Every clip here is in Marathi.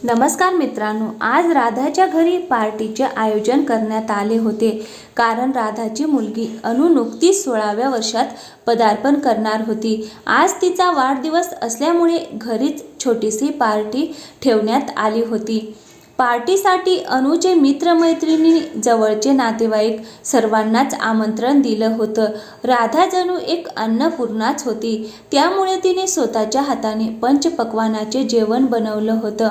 नमस्कार मित्रांनो, आज राधाच्या घरी पार्टीचे आयोजन करण्यात आले होते. कारण राधाची मुलगी अनु नुकतीच 16व्या वर्षात पदार्पण करणार होती. आज तिचा वाढदिवस असल्यामुळे घरीच छोटीशी पार्टी ठेवण्यात आली होती. पार्टीसाठी अनुचे मित्रमैत्रिणी, जवळचे नातेवाईक सर्वांनाच आमंत्रण दिलं होतं. राधा जणू एक अन्नपूर्णाच होती. त्यामुळे तिने स्वतःच्या हाताने पंचपक्वान्नाचे जेवण बनवलं होतं.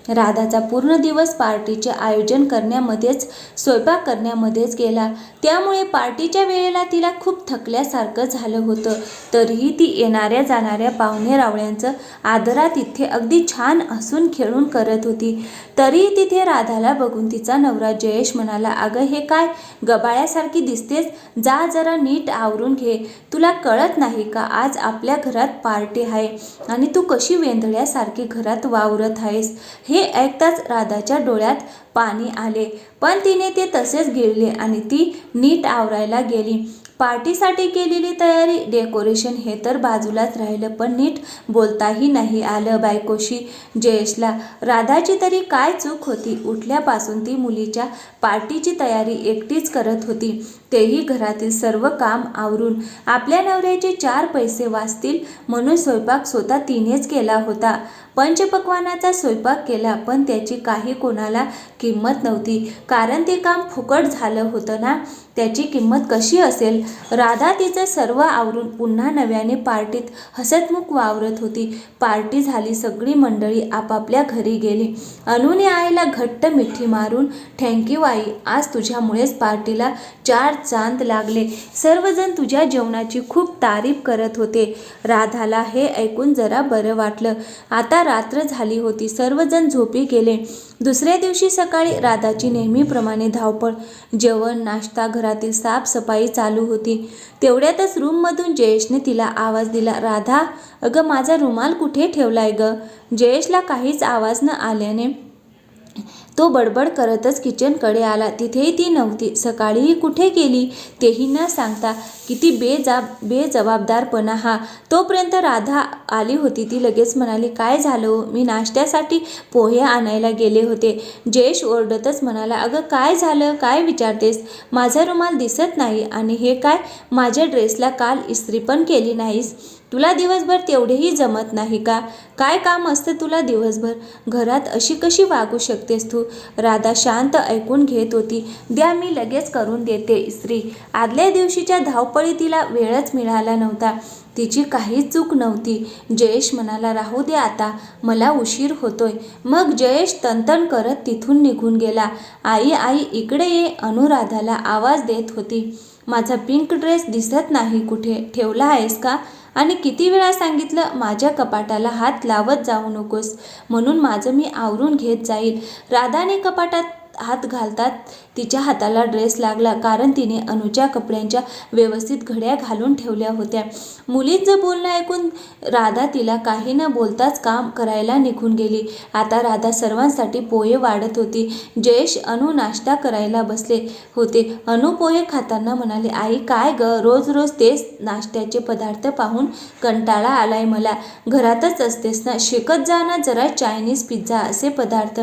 राधाचा पूर्ण दिवस पार्टीचे आयोजन करण्यामध्येच, स्वयंपाक करण्यामध्येच गेला. त्यामुळे पार्टीच्या वेळेला तिला खूप थकल्यासारखं झालं होतं. तरीही ती येणाऱ्या जाणाऱ्या पाहुणे रावळ्यांचं आदरातिथ्य अगदी छान हसून खेळून करत होती. तरीही तिथे राधाला बघून तिचा नवरा जयेश म्हणाला, "अगं, हे काय गबाळ्यासारखी दिसतेस? जा जरा नीट आवरून घे. तुला कळत नाही का, आज आपल्या घरात पार्टी आहे आणि तू कशी वेंधळ्यासारखी घरात वावरत आहेस?" हे ऐकताच राधाच्या डोळ्यात पाणी आले, पण तिने ते तसेच गिळले आणि ती नीट आवरायला गेली. पार्टीसाठी केलेली तयारी, डेकोरेशन हे तर बाजूलाच राहिलं, पण नीट बोलताही नाही आलं बायकोशी जयेशला. राधाची तरी काय चूक होती? उठल्यापासून ती मुलीच्या पार्टीची तयारी एकटीच करत होती, तेही घरातील सर्व काम आवरून. आपल्या नवऱ्याचे 4 पैसे वाचतील म्हणून स्वयंपाक स्वतः तिनेच केला होता. पंचपक्वान्नाचा स्वयंपाक केला, पण त्याची काही कोणाला किंमत नव्हती, कारण ते काम फुकट झालं होतं ना. त्याची किंमत कशी असेल? राधा तिचं सर्व आवरून पुन्हा नव्याने पार्टीत हसतमुख वावरत होती. पार्टी झाली, सगळी मंडळी आपापल्या घरी गेली. अनुने आईला घट्ट मिठी मारून, "थँक्यू आई, आज तुझ्यामुळेच पार्टीला 4 चांद लागले. सर्वजण तुझ्या जेवणाची खूप तारीफ करत होते." राधाला हे ऐकून जरा बरं वाटलं. आता रात्र झाली होती, सर्वजण झोपी गेले. दुसऱ्या दिवशी सकाळी राधाची नेहमीप्रमाणे धावपळ. जेवण, नाश्ता, घरातील साफसफाई चालू होती. तेवढ्यातच रूममधून जयेशने तिला आवाज दिला, "राधा, अगं, माझा रुमाल कुठे ठेवलाय गं?" जयेशला काहीच आवाज न आल्याने तो बडबड करतच किचनकडे आला. तिथेही ती नव्हती. सकाळीही कुठे गेली तेही न सांगता. किती बेजबाबदारपणा हा. तोपर्यंत राधा आली होती. ती लगेच म्हणाली, "काय झालं? मी नाश्त्यासाठी पोहे आणायला गेले होते." जयेश ओरडतच म्हणाला, "अगं, काय झालं? काय विचारतेस? माझा रुमाल दिसत नाही आणि हे काय, माझ्या ड्रेसला काल इस्त्री पण केली नाहीस? तुला दिवसभर तेवढेही जमत नाही का? काय काम असतं तुला दिवसभर? घरात अशी कशी वागू शकतेस तू?" राधा शांत ऐकून घेत होती. "द्या, मी लगेच करून देते इस्त्री." आदल्या दिवशीच्या धावपळी तिला वेळच मिळाला नव्हता. तिची काहीच चूक नव्हती. जयेश म्हणाला, "राहू दे आता, मला उशीर होतोय." मग जयेश तणतण करत तिथून निघून गेला. "आई, आई, इकडे ये." अनु राधाला आवाज देत होती. "माझा पिंक ड्रेस दिसत नाही. कुठे ठेवला आहेस का? आणि किती वेळा सांगितलं, माझ्या कपाटाला हात लावत जाऊ नकोस म्हणून. माझं मी आवरून घेत जाईल." राधाने कपाटात हात घालतात तिच्या हाताला ड्रेस लागला, कारण तिने अनुच्या कपड्यांच्या व्यवस्थित घड्या घालून ठेवल्या होत्या. मुलीचं बोलणं ऐकून राधा तिला काही न बोलताच काम करायला निघून गेली. आता राधा सर्वांसाठी पोहे वाढत होती. जयेश, अनु नाश्ता करायला बसले होते. अनु पोहे खाताना म्हणाले, "आई, काय ग, रोज रोज तेच नाश्त्याचे पदार्थ पाहून कंटाळा आलाय मला. घरातच असतेस ना, शिकत जा ना जरा चायनीज, पिझ्झा असे पदार्थ.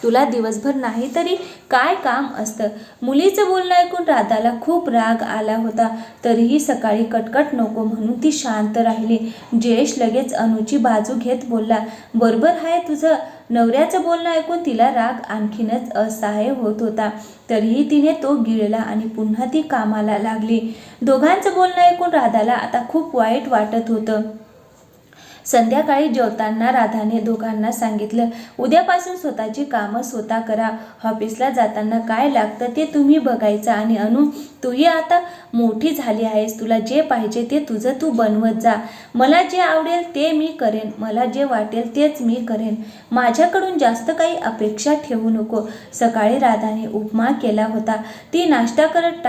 तुला दिवसभर नाही तरी काय काम असतं?" मुलीचं बोलणं ऐकून राधाला खूप राग आला होता. तरीही सकाळी कटकट नको म्हणून ती शांत राहिली. जयेश लगेच अनुची बाजू घेत बोलला, "बरोबर आहे तुझं." नवऱ्याचं बोलणं ऐकून तिला राग आणखीनच असह्य होत होता. तरीही तिने तो गिळला आणि पुन्हा ती कामाला लागली. दोघांचं बोलणं ऐकून राधाला आता खूप वाईट वाटत होतं. संध्याकाळी जेवताना राधाने दोघांना सांगितलं, "उद्यापासून स्वतःची कामं स्वतः करा. ऑफिसला जाताना काय लागतं ते तुम्ही बघायचं. आणि अनु, तूही आता मोठी झाली आहेस. तुला जे पाहिजे ते तुझं तू बनवत जा. मला जे आवडेल ते मी करेन. मला जे वाटेल तेच मी करेन. माझ्याकडून जास्त काही अपेक्षा ठेवू नको." सकाळी राधाने उपमा केला होता. ती नाश्ता करत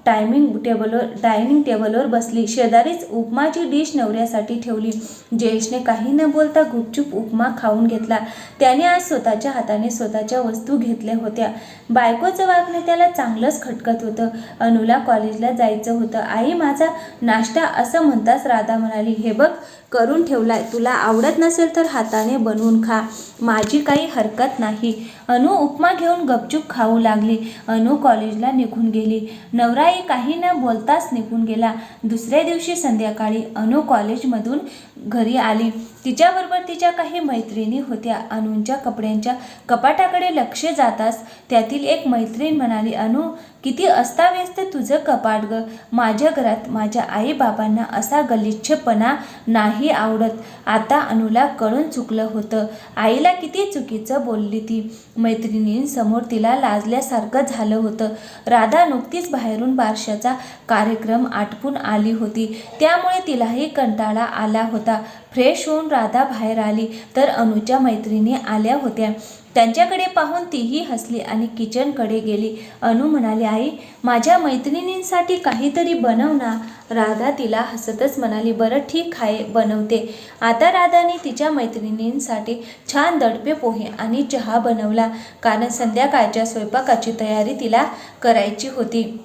डायनिंग टेबलवर बसली. शेजारीच उपमाची डिश नवऱ्यासाठी ठेवली. जयेशने काही न बोलता गुपचूप उपमा खाऊन घेतला. त्याने आज स्वतःच्या हाताने स्वतःच्या वस्तू घेतल्या होत्या. बायकोचं वागणं त्याला चांगलंच खटकत होतं. अनुला कॉलेजला जायचं होतं. "आई, माझा नाश्ता." असं म्हणताच राधा म्हणाली, "हे बघ, करून ठेवलाय, तुला आवडत नसेल तर हाताने बनवून खा, माझी काही हरकत नाही. अनु उपमा घेऊन गपचूप खाऊ लागली. अनु कॉलेजला निघून गेली. नवराई काही न बोलताच निघून गेला. दुसऱ्या दिवशी संध्याकाळी अनु कॉलेजमधून घरी आली. तिच्याबरोबर तिच्या काही मैत्रिणी होत्या. अनुच्या कपड्यांच्या कपाटाकडे लक्ष जाताच त्यातील एक मैत्रीण म्हणाली, अनु, किती अस्ताव्यस्त तुझं कपाट ग. माझ्या घरात माझ्या आई बाबांना असा गलिच्छपणा नाही आवडत. आता अनुला कळून चुकलं होतं. आईला किती चुकीचं बोलली ती. मैत्रिणींसमोर तिला लाजल्यासारखं झालं होतं. राधा नुकतीच बाहेरून बारशाचा कार्यक्रम आटपून आली होती, त्यामुळे तिलाही कंटाळा आला होता. फ्रेश होऊन राधा बाहेर आली तर अनुच्या मैत्रिणी आल्या होत्या. त्यांच्याकडे पाहून तीही हसली आणि किचनकडे गेली. अनु म्हणाली, आई, माझ्या मैत्रिणींसाठी काहीतरी बनव ना. राधा तिला हसतच म्हणाली, बरं ठीक आहे, बनवते. आता राधाने तिच्या मैत्रिणींसाठी छान दडपे पोहे आणि चहा बनवला, कारण संध्याकाळच्या स्वयंपाकाची तयारी तिला करायची होती.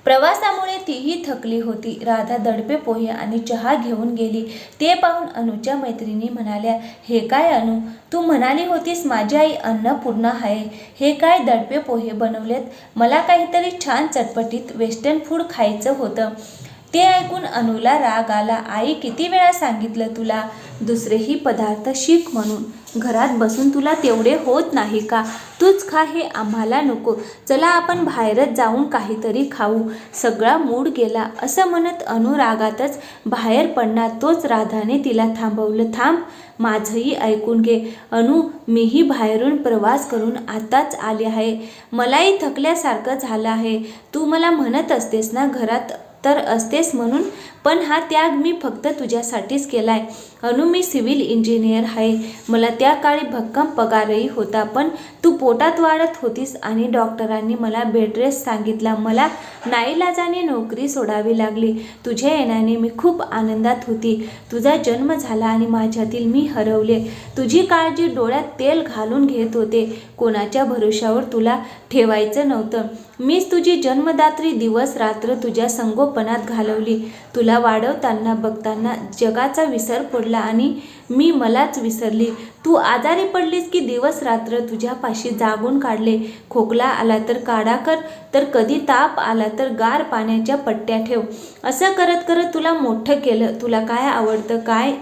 प्रवासामुळे तीही थकली होती. राधा दडपे पोहे आणि चहा घेऊन गेली. ते पाहून अनुच्या मैत्रिणी म्हणाल्या, हे काय अनु, तू म्हणाली होतीस माझी आई अन्नपूर्णा आहे, हे काय दडपे पोहे बनवलेत? मला काहीतरी छान चटपटीत वेस्टर्न फूड खायचं होतं. ते ऐकून अनुला राग आला. आई, किती वेळा सांगितलं तुला दुसरेही पदार्थ शिक म्हणून. घरात बसून तुला तेवढे होत नाही का? तूच खा, हे आम्हाला नको. चला आपण बाहेरच जाऊन काहीतरी खाऊ. सगळा मूड गेला. असं म्हणत अनु रागातच बाहेर पडणार, तोच राधाने तिला थांबवलं. थांब, माझंही ऐकून घे. अनु, मीही बाहेरून प्रवास करून आताच आले आहे. मलाही थकल्यासारखं झालं आहे. तू मला म्हणत असतेस ना घरात तर असतेस म्हणून, पण हा त्याग मी फक्त तुझ्यासाठीच केलाय. अनु, मी सिव्हिल इंजिनियर आहे. मला त्या काळी भक्कम पगारही होता, पण तू पोटात वाढत होतीस आणि डॉक्टरांनी मला बेड रेस्ट सांगितला. मला नाईलाजाने नोकरी सोडावी लागली. तुझ्या येण्याने मी खूप आनंदात होती. तुझा जन्म झाला आणि माझ्यातील मी हरवले. तुझी काळजी डोळ्यात तेल घालून घेत होते. कोणाच्या भरोशावर तुला ठेवायचं नव्हतं. मीच तुझी जन्मदात्री दिवस रात्र तुझ्या संगोपनात घालवली. तुला वाढवताना बघताना जगाचा विसर पडला आणि मी मलाच विसरली. तू आजारी पडलीस की दिवस रात्र तुझ्यापाशी जागून काढले. खोकला आला तर काढा कर, तर कधी ताप आला तर गार पाण्याच्या पट्ट्या ठेव. असं करत करत तुला मोठं केलं. तुला काय आवडतं, काय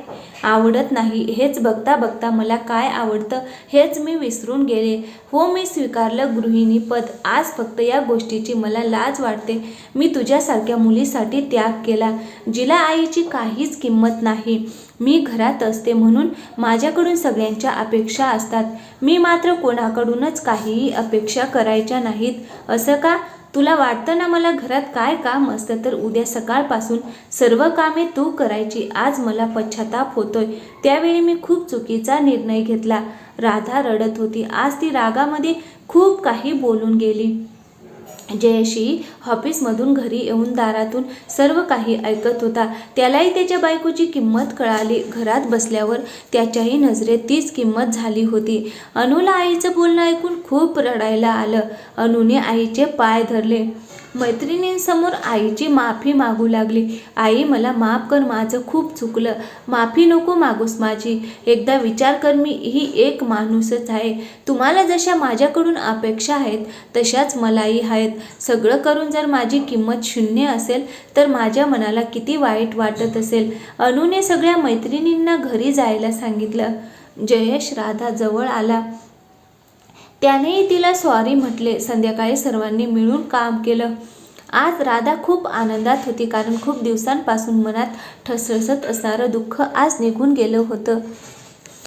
आवडत नाही हेच बघता बघता मला काय आवडतं हेच मी विसरून गेले. हो, मी स्वीकारलं गृहिणीपद. आज फक्त या गोष्टीची मला लाज वाटते. मी तुझ्यासारख्या मुलीसाठी त्याग केला, जिला आईची काहीच किंमत नाही. मी घरात असते म्हणून माझ्याकडून सगळ्यांच्या अपेक्षा असतात. मी मात्र कोणाकडूनच काहीही अपेक्षा करायच्या नाहीत. असं का? तुला वाटतं ना मला घरात काय काम असतं तर उद्या सकाळपासून सर्व कामे तू करायची. आज मला पश्चाताप होतोय. त्यावेळी मी खूप चुकीचा निर्णय घेतला. राधा रडत होती. आज ती रागामध्ये खूप काही बोलून गेली. जयेशही ऑफिसमधून घरी येऊन दारातून सर्व काही ऐकत होता. त्यालाही त्याच्या बायकोची किंमत कळाली. घरात बसल्यावर त्याच्याही नजरेत तीच किंमत झाली होती. अनुला आईचं बोलणं ऐकून खूप रडायला आलं. अनुने आईचे पाय धरले. मैत्रिणींसमोर आईची माफी मागू लागली. आई, मला माफ कर, माझं खूप चुकलं. माफी नको मागूस माझी. एकदा विचार कर, मी ही एक माणूसच आहे. तुम्हाला जशा माझ्याकडून अपेक्षा आहेत तशाच मलाही आहेत. सगळं करून जर माझी किंमत शून्य असेल तर माझ्या मनाला किती वाईट वाटत असेल. अनुने सगळ्या मैत्रिणींना घरी जायला सांगितलं. जयेश राधा जवळ आला. त्यानेही तिला सॉरी म्हटले. संध्याकाळी सर्वांनी मिळून काम केलं. आज राधा खूप आनंदात होती, कारण खूप दिवसांपासून मनात ठसठसत असणारं दुःख आज निघून गेलं होतं.